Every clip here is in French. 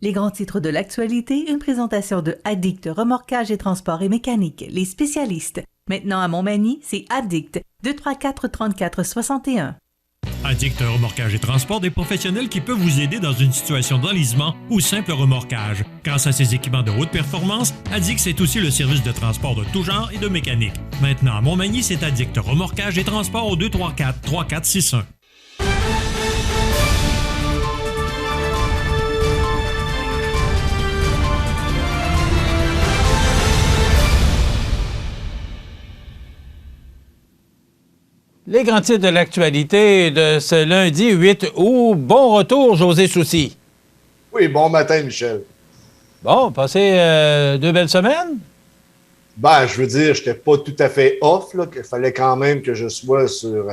Les grands titres de l'actualité, une présentation de Addict Remorquage et Transport et Mécanique, les spécialistes. Maintenant à Montmagny, c'est Addict, 234-34-61. Addict Remorquage et Transport, des professionnels qui peuvent vous aider dans une situation d'enlisement ou simple remorquage. Grâce à ses équipements de haute performance, Addict, c'est aussi le service de transport de tout genre et de mécanique. Maintenant à Montmagny, c'est Addict Remorquage et Transport au 234-3461. Les grands titres de l'actualité de ce lundi 8 août. Bon retour, José Soucy. Oui, bon matin, Michel. Bon, passez 2 belles semaines? Ben, je veux dire, je n'étais pas tout à fait off, là, qu'il fallait quand même que je sois sur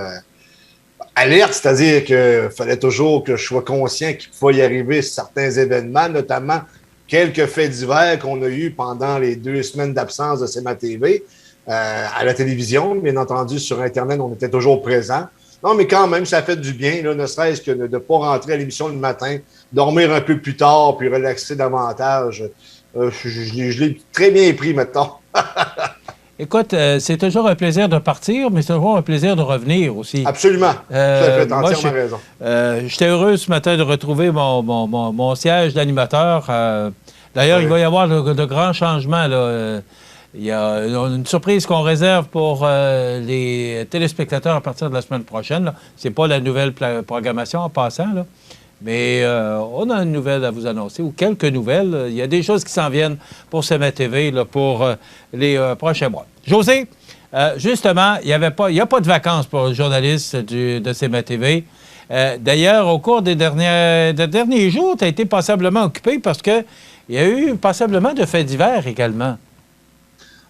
alerte, c'est-à-dire qu'il fallait toujours que je sois conscient qu'il pouvait y arriver certains événements, notamment quelques faits divers qu'on a eus pendant les 2 semaines d'absence de CMA TV. À la télévision, bien entendu, sur Internet, on était toujours présents. Non, mais quand même, ça fait du bien, là, ne serait-ce que de ne pas rentrer à l'émission le matin, dormir un peu plus tard, puis relaxer davantage. Je l'ai très bien pris maintenant. Écoute, c'est toujours un plaisir de partir, mais c'est toujours un plaisir de revenir aussi. Absolument. Tu as entièrement raison. J'étais heureux ce matin de retrouver mon siège d'animateur. D'ailleurs, oui. Il va y avoir de grands changements, là. Il y a une surprise qu'on réserve pour les téléspectateurs à partir de la semaine prochaine. Ce n'est pas la nouvelle programmation en passant, là. Mais on a une nouvelle à vous annoncer, ou quelques nouvelles. Il y a des choses qui s'en viennent pour CMA TV là, pour les prochains mois. José, justement, il n'y a pas de vacances pour les journalistes de CMA TV. D'ailleurs, au cours des derniers jours, tu as été passablement occupé parce qu'il y a eu passablement de faits divers également.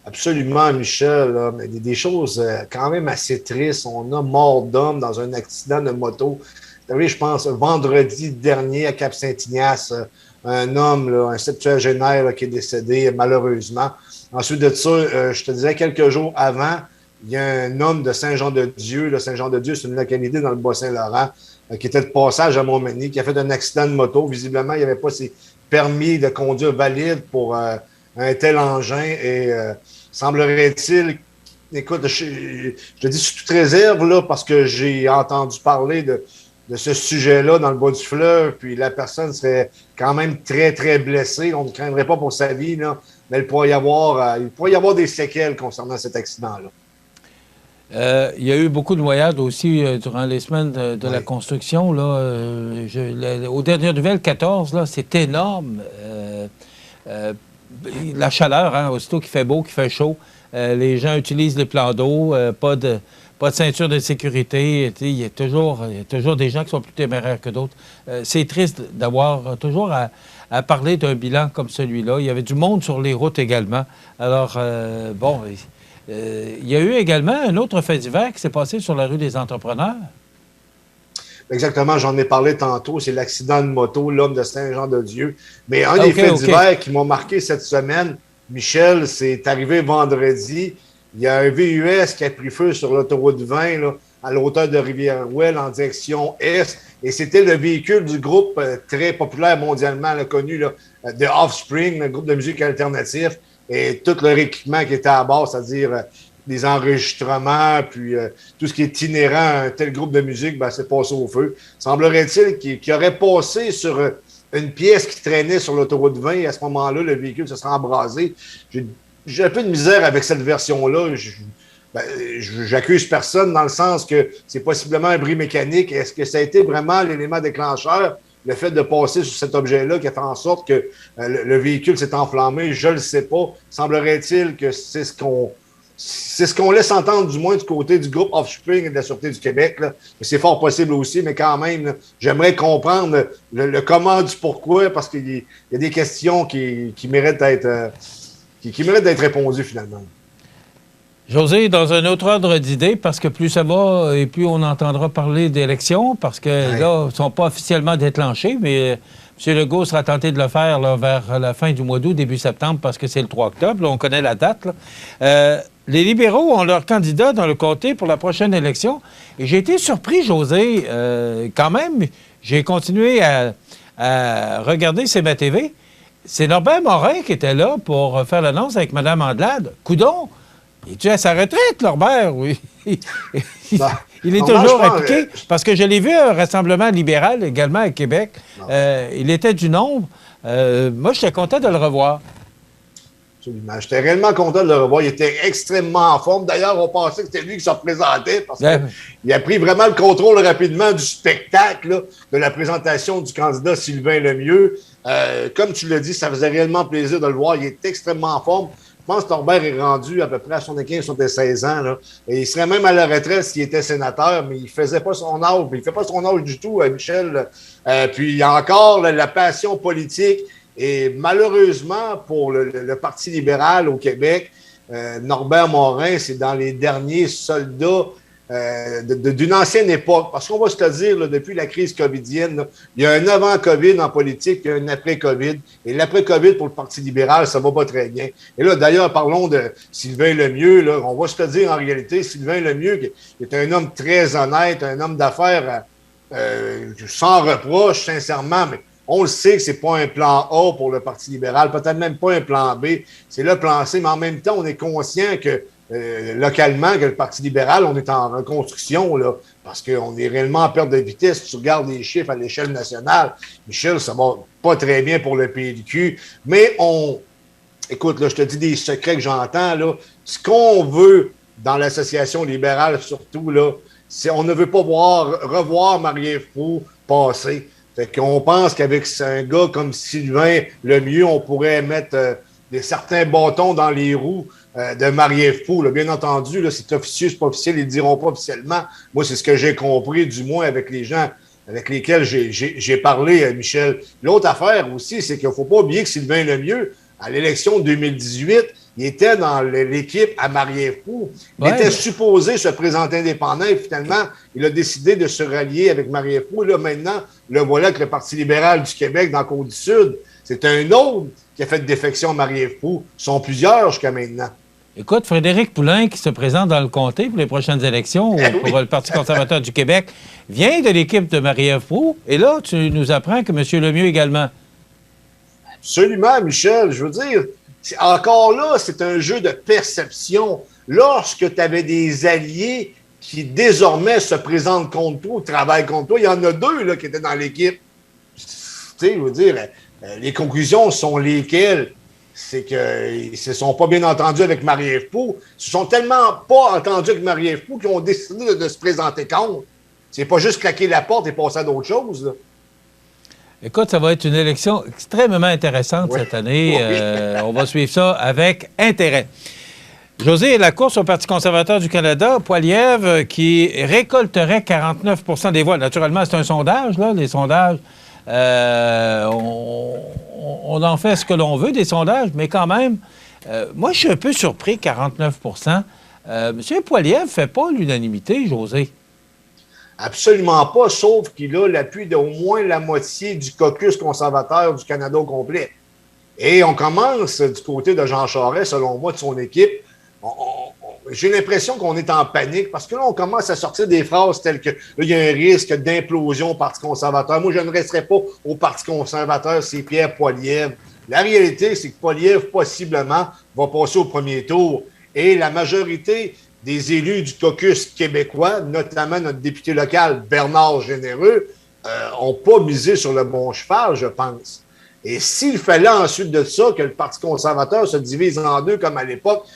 Absolument, Michel. Là, mais des choses quand même assez tristes. On a mort d'homme dans un accident de moto. Vous savez, je pense, vendredi dernier à Cap-Saint-Ignace, un homme, là, un septuagénaire là, qui est décédé malheureusement. Ensuite de ça, je te disais quelques jours avant, il y a un homme de Saint-Jean-de-Dieu. Saint-Jean-de-Dieu, c'est une localité dans le Bas-Saint-Laurent qui était de passage à Montmagny, qui a fait un accident de moto. Visiblement, il n'y avait pas ses permis de conduire valides pour un tel engin et semblerait-il, écoute, je te dis sous toute réserve là, parce que j'ai entendu parler de ce sujet-là dans le bas du fleuve, puis la personne serait quand même très, très blessée. On ne craindrait pas pour sa vie, là, mais il pourrait y avoir des séquelles concernant cet accident-là. Il y a eu beaucoup de noyades aussi durant les semaines de la construction. Là, aux dernières nouvelles, 14, là, c'est énorme. La chaleur, hein, aussitôt qu'il fait beau, qu'il fait chaud, les gens utilisent les plans d'eau, pas de ceinture de sécurité. Il y a toujours des gens qui sont plus téméraires que d'autres. C'est triste d'avoir toujours à parler d'un bilan comme celui-là. Il y avait du monde sur les routes également. Alors, il y a eu également un autre fait divers qui s'est passé sur la rue des Entrepreneurs. Exactement, j'en ai parlé tantôt, c'est l'accident de moto, l'homme de Saint-Jean-de-Dieu. Mais un des faits divers qui m'ont marqué cette semaine, Michel, c'est arrivé vendredi. Il y a un VUS qui a pris feu sur l'autoroute 20 là, à la hauteur de Rivière-Ouelle en direction est. Et c'était le véhicule du groupe très populaire mondialement là, connu, là, The Offspring, le groupe de musique alternative, et tout leur équipement qui était à bord, c'est-à-dire des enregistrements, puis tout ce qui est inhérent à un tel groupe de musique, ben, c'est passé au feu. Semblerait-il qu'il aurait passé sur une pièce qui traînait sur l'autoroute 20 et à ce moment-là, le véhicule se serait embrasé. J'ai un peu de misère avec cette version-là. J'accuse personne dans le sens que c'est possiblement un bris mécanique. Est-ce que ça a été vraiment l'élément déclencheur, le fait de passer sur cet objet-là qui a fait en sorte que le véhicule s'est enflammé? Je ne le sais pas. Semblerait-il que c'est ce qu'on laisse entendre, du moins, du côté du groupe Offspring et de la Sûreté du Québec. Là. C'est fort possible aussi, mais quand même, là, j'aimerais comprendre le comment du pourquoi, parce qu'il y a des questions qui méritent d'être répondues, finalement. José, dans un autre ordre d'idée, parce que plus ça va et plus on entendra parler d'élections, parce que là, ils ne sont pas officiellement déclenchés, mais M. Legault sera tenté de le faire là, vers la fin du mois d'août, début septembre, parce que c'est le 3 octobre. Là, on connaît la date. Là. Les libéraux ont leur candidat dans le comté pour la prochaine élection. Et j'ai été surpris, José. Quand même, j'ai continué à à regarder CBTV. C'est Norbert Morin qui était là pour faire l'annonce avec Mme Andelade. Coudon, il est à sa retraite, Norbert, oui. Il est toujours impliqué, parce que je l'ai vu à un rassemblement libéral également à Québec. Il était du nombre. Moi, j'étais content de le revoir. Absolument. J'étais réellement content de le revoir. Il était extrêmement en forme. D'ailleurs, on pensait que c'était lui qui se représentait parce qu'il a pris vraiment le contrôle rapidement du spectacle, là, de la présentation du candidat Sylvain Lemieux. Comme tu l'as dit, ça faisait réellement plaisir de le voir. Il est extrêmement en forme. Je pense que Norbert est rendu à peu près à 75-76 ans. Là. Et il serait même à la retraite s'il était sénateur, mais il ne faisait pas son âge. Il ne fait pas son âge du tout, Michel. Puis il y a encore la passion politique. Et malheureusement, pour le Parti libéral au Québec, Norbert Morin, c'est dans les derniers soldats d'une ancienne époque. Parce qu'on va se le dire, là, depuis la crise covidienne, là, il y a un avant-Covid en politique, il y a un après-Covid. Et l'après-Covid pour le Parti libéral, ça va pas très bien. Et là, d'ailleurs, parlons de Sylvain Lemieux. Là, on va se le dire en réalité, Sylvain Lemieux, qui est un homme très honnête, un homme d'affaires sans reproche, sincèrement, mais on le sait que c'est pas un plan A pour le Parti libéral, peut-être même pas un plan B, c'est le plan C, mais en même temps, on est conscient que localement, que le Parti libéral, on est en reconstruction, là, parce qu'on est réellement en perte de vitesse. Si tu regardes les chiffres à l'échelle nationale, Michel, ça va pas très bien pour le PLQ, mais écoute, là, je te dis des secrets que j'entends, là, ce qu'on veut dans l'association libérale, surtout, là, c'est on ne veut pas revoir Marie-Ève Proulx passer. Fait qu'on pense qu'avec un gars comme Sylvain Lemieux, on pourrait mettre certains bâtons dans les roues de Marie-Ève Proulx. Là, bien entendu, là, c'est officieux, c'est pas officiel, ils ne diront pas officiellement. Moi, c'est ce que j'ai compris, du moins avec les gens avec lesquels j'ai parlé, Michel. L'autre affaire aussi, c'est qu'il ne faut pas oublier que Sylvain Lemieux, à l'élection 2018, il était dans l'équipe à Marie-Ève Proulx. Il était supposé se présenter indépendant et finalement, il a décidé de se rallier avec Marie-Ève Proulx. Là, maintenant, le voilà que le Parti libéral du Québec, dans la Côte-du-Sud, c'est un autre qui a fait de défection à Marie-Ève Proulx. Ils sont plusieurs jusqu'à maintenant. Écoute, Frédéric Poulain, qui se présente dans le comté pour les prochaines élections pour le Parti conservateur du Québec, vient de l'équipe de Marie-Ève Proulx. Et là, tu nous apprends que M. Lemieux également. Absolument, Michel. Je veux dire, encore là, c'est un jeu de perception. Lorsque tu avais des alliés qui désormais se présentent contre toi, travaillent contre toi, il y en a deux là, qui étaient dans l'équipe. Tu sais, je veux dire, les conclusions sont lesquelles? C'est qu'ils ne se sont pas bien entendus avec Marie-Ève Proulx. Ils se sont tellement pas entendus avec Marie-Ève Proulx qu'ils ont décidé de se présenter contre. C'est pas juste claquer la porte et passer à d'autres choses, là. Écoute, ça va être une élection extrêmement intéressante cette année. On va suivre ça avec intérêt. José, la course au Parti conservateur du Canada, Poilievre, qui récolterait 49 des voix. Naturellement, c'est un sondage, là, les sondages. On en fait ce que l'on veut des sondages, mais quand même, moi, je suis un peu surpris, 49 M. Poilievre ne fait pas l'unanimité, José. Absolument pas, sauf qu'il a l'appui d'au moins la moitié du caucus conservateur du Canada au complet. Et on commence du côté de Jean Charest, selon moi, de son équipe. J'ai l'impression qu'on est en panique parce que là, on commence à sortir des phrases telles que là, il y a un risque d'implosion au Parti conservateur. Moi, je ne resterai pas au Parti conservateur, c'est Pierre Poilievre. La réalité, c'est que Poilievre, possiblement, va passer au premier tour. Et la majorité des élus du caucus québécois, notamment notre député local Bernard Généreux, n'ont pas misé sur le bon cheval, je pense. Et s'il fallait ensuite de ça que le Parti conservateur se divise en deux, comme à l'époque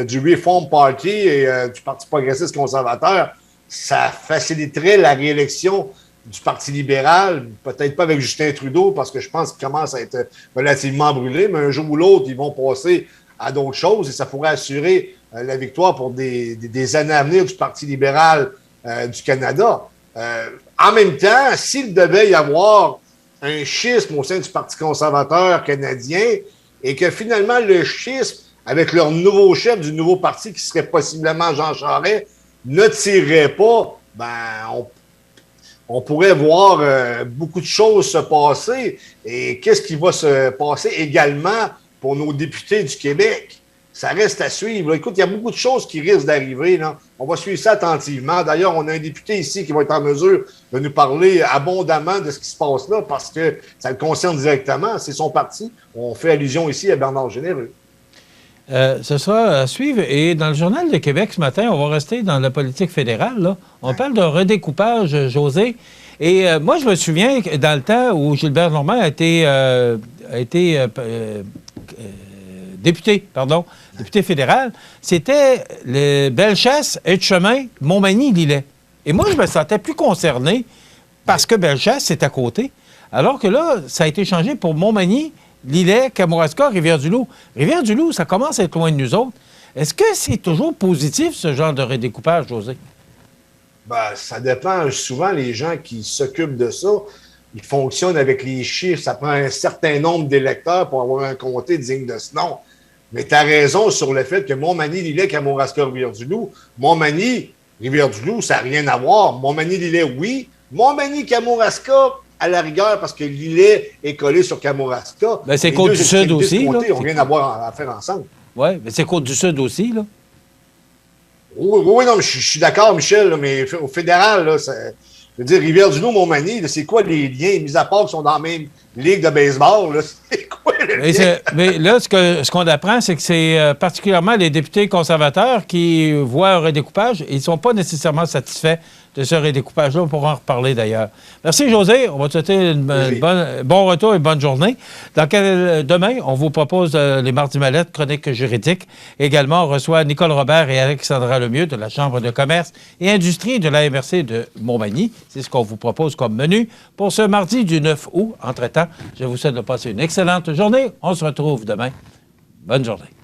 du Reform Party et du Parti progressiste conservateur, ça faciliterait la réélection du Parti libéral, peut-être pas avec Justin Trudeau, parce que je pense qu'il commence à être relativement brûlé, mais un jour ou l'autre, ils vont passer à d'autres choses et ça pourrait assurer la victoire pour des années à venir du Parti libéral du Canada. En même temps, s'il devait y avoir un schisme au sein du Parti conservateur canadien et que finalement le schisme avec leur nouveau chef du nouveau parti qui serait possiblement Jean Charest ne tirerait pas, on pourrait voir beaucoup de choses se passer. Et qu'est-ce qui va se passer également pour nos députés du Québec? Ça reste à suivre. Là. Écoute, il y a beaucoup de choses qui risquent d'arriver. Là. On va suivre ça attentivement. D'ailleurs, on a un député ici qui va être en mesure de nous parler abondamment de ce qui se passe là parce que ça le concerne directement. C'est son parti. On fait allusion ici à Bernard Généreux. Ce sera à suivre. Et dans le Journal de Québec ce matin, on va rester dans la politique fédérale. Là. On parle d'un redécoupage, José. Et moi, je me souviens que dans le temps où Gilbert Normand a été député fédéral, c'était le Bellechasse, Etchemin, Montmagny, Lillet. Et moi, je me sentais plus concerné parce que Bellechasse, c'est à côté. Alors que là, ça a été changé pour Montmagny, Lillet, Kamouraska, Rivière-du-Loup. Rivière-du-Loup, ça commence à être loin de nous autres. Est-ce que c'est toujours positif, ce genre de redécoupage, José? Ben, ça dépend. Souvent, les gens qui s'occupent de ça, ils fonctionnent avec les chiffres. Ça prend un certain nombre d'électeurs pour avoir un comté digne de ce nom. Mais tu as raison sur le fait que Montmagny, Lillet, Kamouraska, Rivière-du-Loup, Montmagny, Rivière-du-Loup, ça n'a rien à voir. Montmagny, Lillet, oui. Montmagny, Kamouraska, à la rigueur, parce que Lillet est collé sur Kamouraska. Ben, c'est Côte-du-Sud aussi. Ils n'ont rien à faire ensemble. Oui, mais c'est Côte-du-Sud aussi, là. Oui, non, mais je suis d'accord, Michel, là, mais au fédéral, là, je veux dire, Rivière-du-Loup, Montmagny, là, c'est quoi les liens, mis à part qu'ils sont dans la même ligue de baseball, là, c'est quoi le lien? Mais là, ce qu'on apprend, c'est que c'est particulièrement les députés conservateurs qui voient un redécoupage et ils ne sont pas nécessairement satisfaits de ce redécoupage-là. On pourra en reparler d'ailleurs. Merci, José. On va te souhaiter bon retour et bonne journée. Demain, on vous propose les Mardis Mallettes, chronique juridique. Également, on reçoit Nicole Robert et Alexandra Lemieux de la Chambre de commerce et industrie de la MRC de Montmagny. C'est ce qu'on vous propose comme menu pour ce mardi du 9 août. Entre-temps, je vous souhaite de passer une excellente journée. On se retrouve demain. Bonne journée.